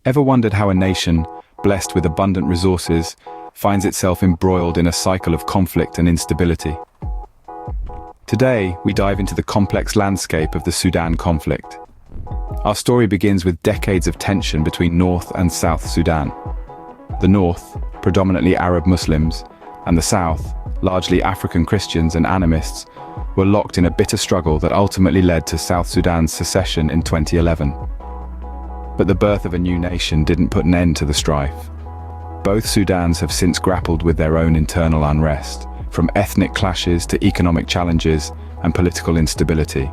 Ever wondered how a nation, blessed with abundant resources, finds itself embroiled in a cycle of conflict and instability? Today, we dive into the complex landscape of the Sudan conflict. Our story begins with decades of tension between North and South Sudan. The North, predominantly Arab Muslims, and the South, largely African Christians and animists, were locked in a bitter struggle that ultimately led to South Sudan's secession in 2011. But the birth of a new nation didn't put an end to the strife. Both Sudans have since grappled with their own internal unrest, from ethnic clashes to economic challenges and political instability.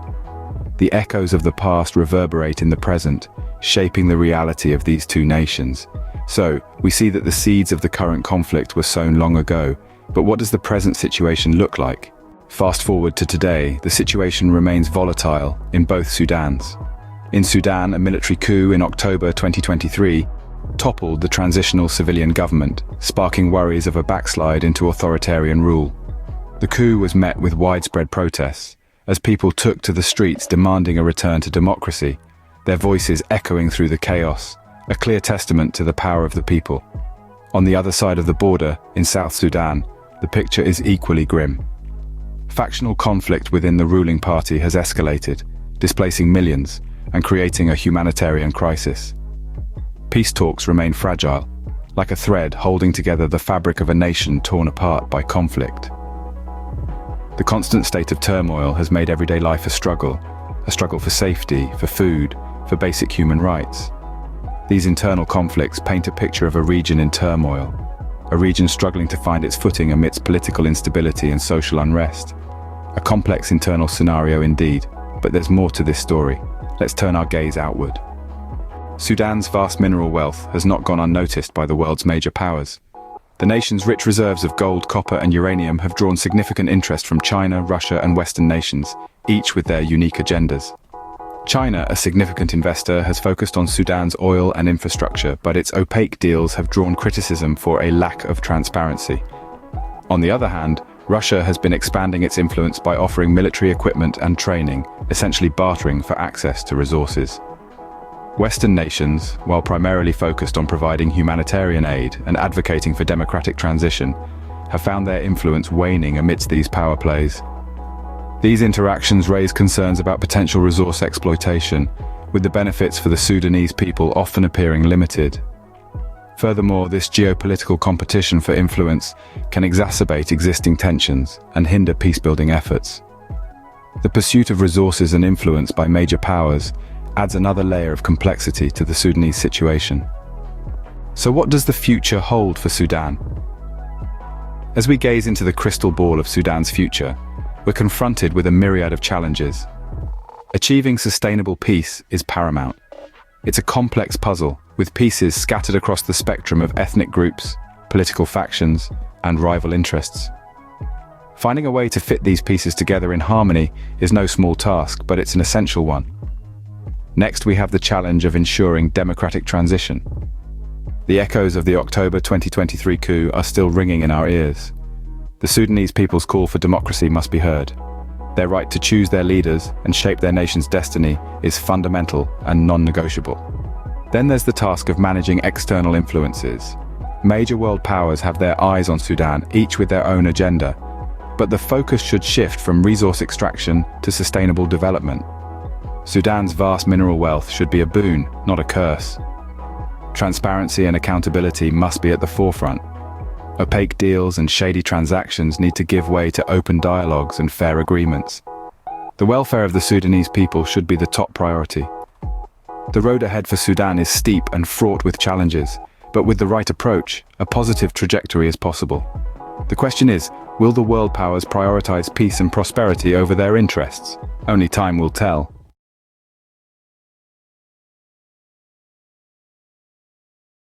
The echoes of the past reverberate in the present, shaping the reality of these two nations. So, we see that the seeds of the current conflict were sown long ago, but what does the present situation look like? Fast forward to today, the situation remains volatile in both Sudans. In Sudan, a military coup in October 2023 toppled the transitional civilian government, sparking worries of a backslide into authoritarian rule. The coup was met with widespread protests, as people took to the streets demanding a return to democracy, their voices echoing through the chaos, a clear testament to the power of the people. On the other side of the border, in South Sudan, the picture is equally grim. Factional conflict within the ruling party has escalated, displacing millions and creating a humanitarian crisis. Peace talks remain fragile, like a thread holding together the fabric of a nation torn apart by conflict. The constant state of turmoil has made everyday life a struggle for safety, for food, for basic human rights. These internal conflicts paint a picture of a region in turmoil, a region struggling to find its footing amidst political instability and social unrest. A complex internal scenario indeed, but there's more to this story. Let's turn our gaze outward. Sudan's vast mineral wealth has not gone unnoticed by the world's major powers. The nation's rich reserves of gold, copper, and uranium have drawn significant interest from China, Russia, and Western nations, each with their unique agendas. China, a significant investor, has focused on Sudan's oil and infrastructure, but its opaque deals have drawn criticism for a lack of transparency. On the other hand, Russia has been expanding its influence by offering military equipment and training, essentially bartering for access to resources. Western nations, while primarily focused on providing humanitarian aid and advocating for democratic transition, have found their influence waning amidst these power plays. These interactions raise concerns about potential resource exploitation, with the benefits for the Sudanese people often appearing limited. Furthermore, this geopolitical competition for influence can exacerbate existing tensions and hinder peacebuilding efforts. The pursuit of resources and influence by major powers adds another layer of complexity to the Sudanese situation. So what does the future hold for Sudan? As we gaze into the crystal ball of Sudan's future, we're confronted with a myriad of challenges. Achieving sustainable peace is paramount. It's a complex puzzle, with pieces scattered across the spectrum of ethnic groups, political factions, and rival interests. Finding a way to fit these pieces together in harmony is no small task, but it's an essential one. Next, we have the challenge of ensuring democratic transition. The echoes of the October 2023 coup are still ringing in our ears. The Sudanese people's call for democracy must be heard. Their right to choose their leaders and shape their nation's destiny is fundamental and non-negotiable. Then there's the task of managing external influences. Major world powers have their eyes on Sudan, each with their own agenda. But the focus should shift from resource extraction to sustainable development. Sudan's vast mineral wealth should be a boon, not a curse. Transparency and accountability must be at the forefront. Opaque deals and shady transactions need to give way to open dialogues and fair agreements. The welfare of the Sudanese people should be the top priority. The road ahead for Sudan is steep and fraught with challenges, but with the right approach, a positive trajectory is possible. The question is, will the world powers prioritize peace and prosperity over their interests? Only time will tell.